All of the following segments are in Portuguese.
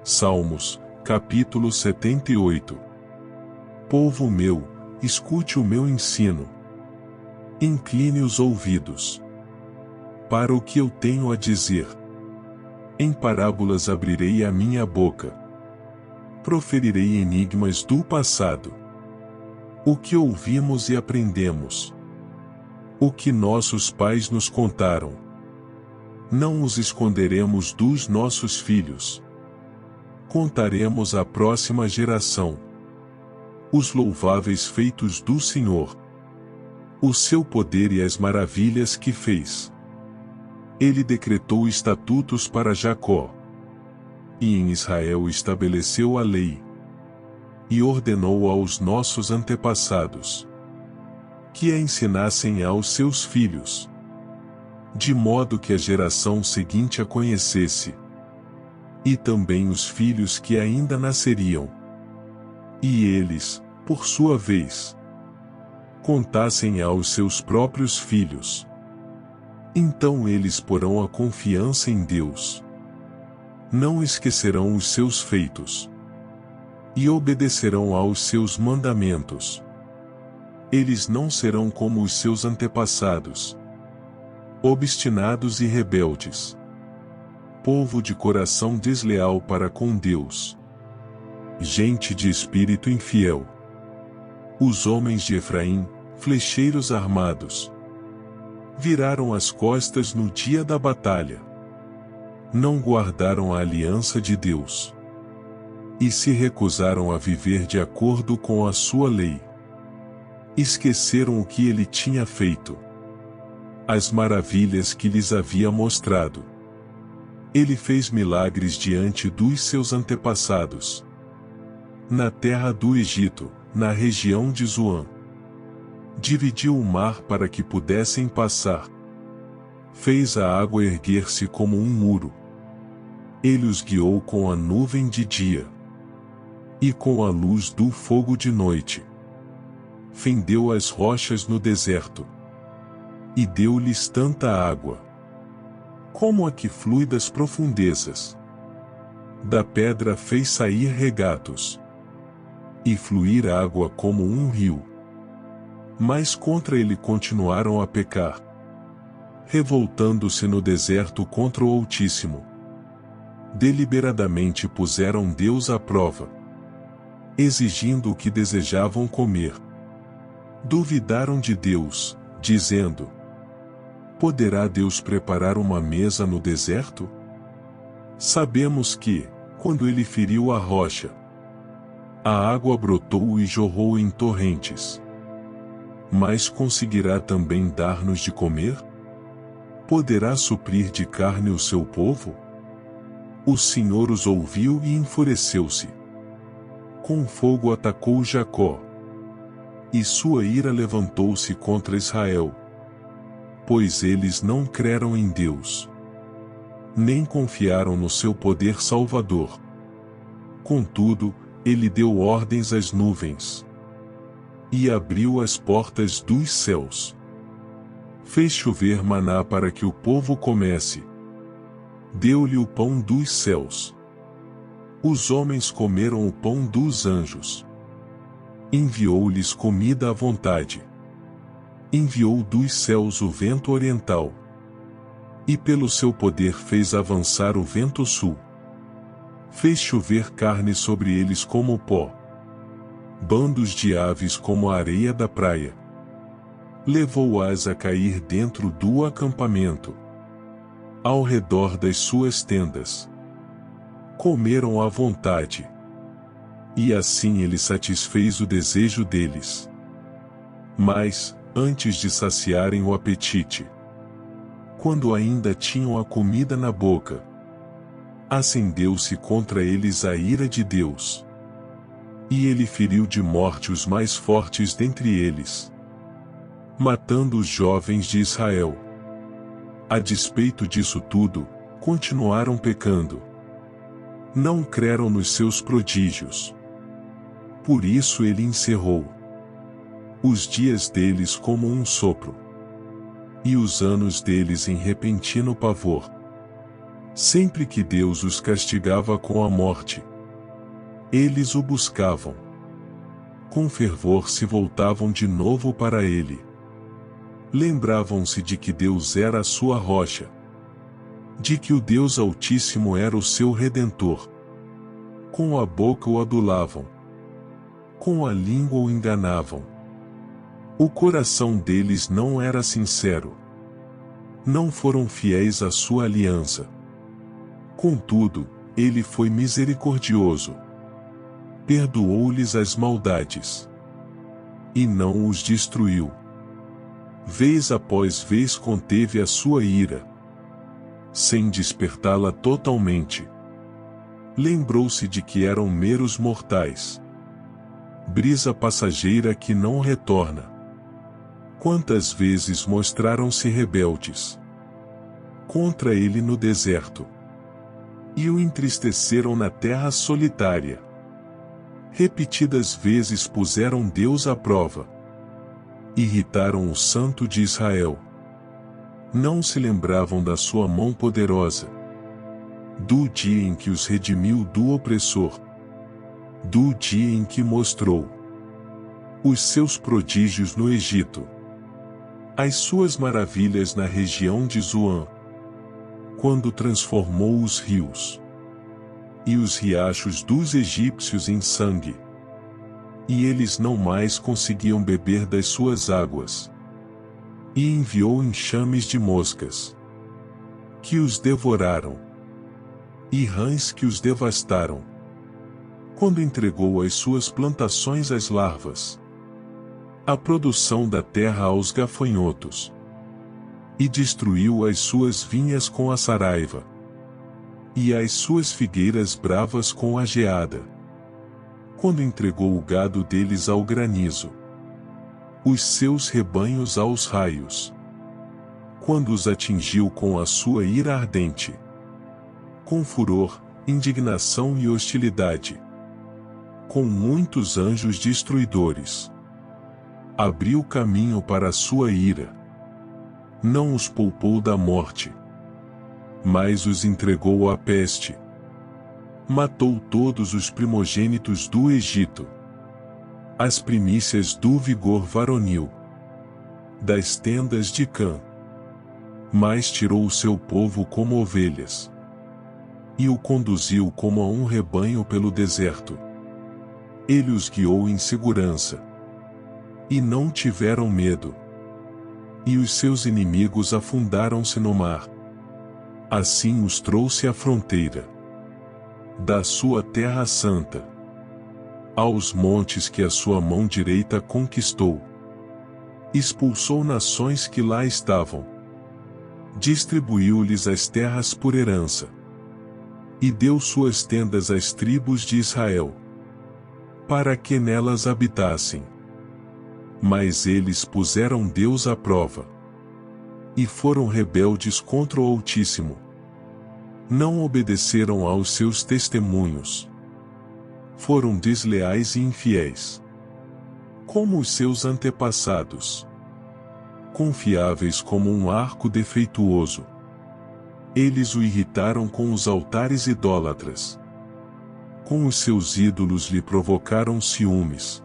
Salmos, capítulo 78. Povo meu, escute o meu ensino. Incline os ouvidos para o que eu tenho a dizer. Em parábolas abrirei a minha boca. Proferirei enigmas do passado. O que ouvimos e aprendemos. O que nossos pais nos contaram. Não os esconderemos dos nossos filhos. Contaremos à próxima geração os louváveis feitos do Senhor, o seu poder e as maravilhas que fez. Ele decretou estatutos para Jacó, e em Israel estabeleceu a lei, e ordenou aos nossos antepassados que a ensinassem aos seus filhos, de modo que a geração seguinte a conhecesse, e também os filhos que ainda nasceriam, e eles, por sua vez, contassem aos seus próprios filhos. Então eles porão a confiança em Deus. Não esquecerão os seus feitos, e obedecerão aos seus mandamentos. Eles não serão como os seus antepassados, obstinados e rebeldes, povo de coração desleal para com Deus, gente de espírito infiel. Os homens de Efraim, flecheiros armados, viraram as costas no dia da batalha. Não guardaram a aliança de Deus, e se recusaram a viver de acordo com a sua lei. Esqueceram o que ele tinha feito, as maravilhas que lhes havia mostrado. Ele fez milagres diante dos seus antepassados, na terra do Egito, na região de Zoan. Dividiu o mar para que pudessem passar. Fez a água erguer-se como um muro. Ele os guiou com a nuvem de dia, e com a luz do fogo de noite. Fendeu as rochas no deserto, e deu-lhes tanta água como a que flui das profundezas. Da pedra fez sair regatos, e fluir água como um rio. Mas contra ele continuaram a pecar, revoltando-se no deserto contra o Altíssimo. Deliberadamente puseram Deus à prova, exigindo o que desejavam comer. Duvidaram de Deus, dizendo: poderá Deus preparar uma mesa no deserto? Sabemos que, quando ele feriu a rocha, a água brotou e jorrou em torrentes. Mas conseguirá também dar-nos de comer? Poderá suprir de carne o seu povo? O Senhor os ouviu e enfureceu-se. Com fogo atacou Jacó, e sua ira levantou-se contra Israel, pois eles não creram em Deus, nem confiaram no seu poder salvador. Contudo, ele deu ordens às nuvens, e abriu as portas dos céus. Fez chover maná para que o povo comesse. Deu-lhe o pão dos céus. Os homens comeram o pão dos anjos. Enviou-lhes comida à vontade. Enviou dos céus o vento oriental, e pelo seu poder fez avançar o vento sul. Fez chover carne sobre eles como pó, bandos de aves como a areia da praia. Levou-as a cair dentro do acampamento, ao redor das suas tendas. Comeram à vontade, e assim ele satisfez o desejo deles. Mas, antes de saciarem o apetite, quando ainda tinham a comida na boca, acendeu-se contra eles a ira de Deus, e ele feriu de morte os mais fortes dentre eles, matando os jovens de Israel. A despeito disso tudo, continuaram pecando. Não creram nos seus prodígios. Por isso ele encerrou os dias deles como um sopro, e os anos deles em repentino pavor. Sempre que Deus os castigava com a morte, eles o buscavam. Com fervor se voltavam de novo para ele. Lembravam-se de que Deus era a sua rocha, de que o Deus Altíssimo era o seu Redentor. Com a boca o adulavam, com a língua o enganavam. O coração deles não era sincero. Não foram fiéis à sua aliança. Contudo, ele foi misericordioso. Perdoou-lhes as maldades. E não os destruiu. Vez após vez conteve a sua ira, sem despertá-la totalmente. Lembrou-se de que eram meros mortais. Brisa passageira que não retorna. Quantas vezes mostraram-se rebeldes contra ele no deserto, e o entristeceram na terra solitária. Repetidas vezes puseram Deus à prova. Irritaram o Santo de Israel. Não se lembravam da sua mão poderosa, do dia em que os redimiu do opressor, do dia em que mostrou os seus prodígios no Egito, as suas maravilhas na região de Zoan, quando transformou os rios e os riachos dos egípcios em sangue, e eles não mais conseguiam beber das suas águas, e enviou enxames de moscas, que os devoraram, e rãs que os devastaram, quando entregou as suas plantações às larvas, a produção da terra aos gafanhotos, e destruiu as suas vinhas com a saraiva, e as suas figueiras bravas com a geada, quando entregou o gado deles ao granizo, os seus rebanhos aos raios, quando os atingiu com a sua ira ardente, com furor, indignação e hostilidade, com muitos anjos destruidores. Abriu caminho para a sua ira. Não os poupou da morte, mas os entregou à peste. Matou todos os primogênitos do Egito, as primícias do vigor varonil, das tendas de Cã. Mas tirou o seu povo como ovelhas, e o conduziu como a um rebanho pelo deserto. Ele os guiou em segurança, e não tiveram medo. E os seus inimigos afundaram-se no mar. Assim os trouxe à fronteira da sua terra santa, aos montes que a sua mão direita conquistou. Expulsou nações que lá estavam. Distribuiu-lhes as terras por herança, e deu suas tendas às tribos de Israel, para que nelas habitassem. Mas eles puseram Deus à prova, e foram rebeldes contra o Altíssimo. Não obedeceram aos seus testemunhos. Foram desleais e infiéis, como os seus antepassados. Confiáveis como um arco defeituoso. Eles o irritaram com os altares idólatras. Com os seus ídolos lhe provocaram ciúmes.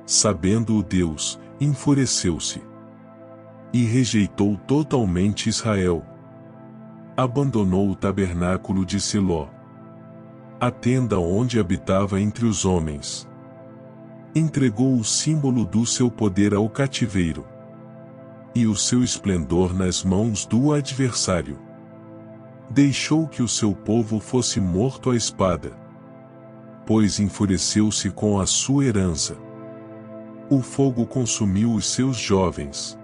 Sabendo-o Deus, enfureceu-se, e rejeitou totalmente Israel. Abandonou o tabernáculo de Siló, a tenda onde habitava entre os homens. Entregou o símbolo do seu poder ao cativeiro, e o seu esplendor nas mãos do adversário. Deixou que o seu povo fosse morto à espada, pois enfureceu-se com a sua herança. O fogo consumiu os seus jovens,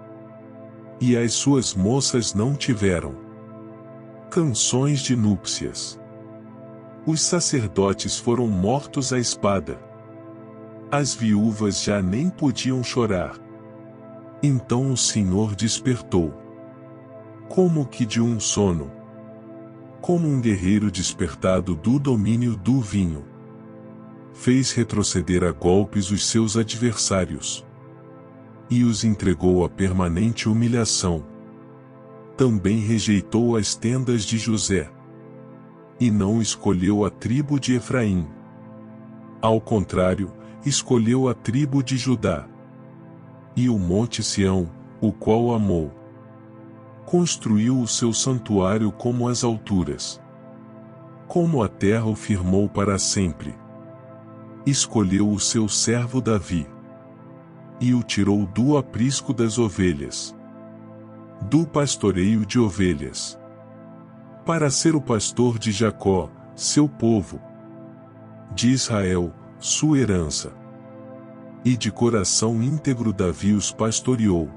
e as suas moças não tiveram canções de núpcias. Os sacerdotes foram mortos à espada. As viúvas já nem podiam chorar. Então o Senhor despertou, como que de um sono, como um guerreiro despertado do domínio do vinho. Fez retroceder a golpes os seus adversários, e os entregou a permanente humilhação. Também rejeitou as tendas de José, e não escolheu a tribo de Efraim. Ao contrário, escolheu a tribo de Judá. E o monte Sião, o qual amou. Construiu o seu santuário como as alturas. Como a terra o firmou para sempre. Escolheu o seu servo Davi. E o tirou do aprisco das ovelhas. Do pastoreio de ovelhas. Para ser o pastor de Jacó, seu povo. De Israel, sua herança. E de coração íntegro Davi os pastoreou.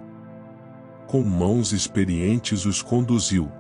Com mãos experientes os conduziu.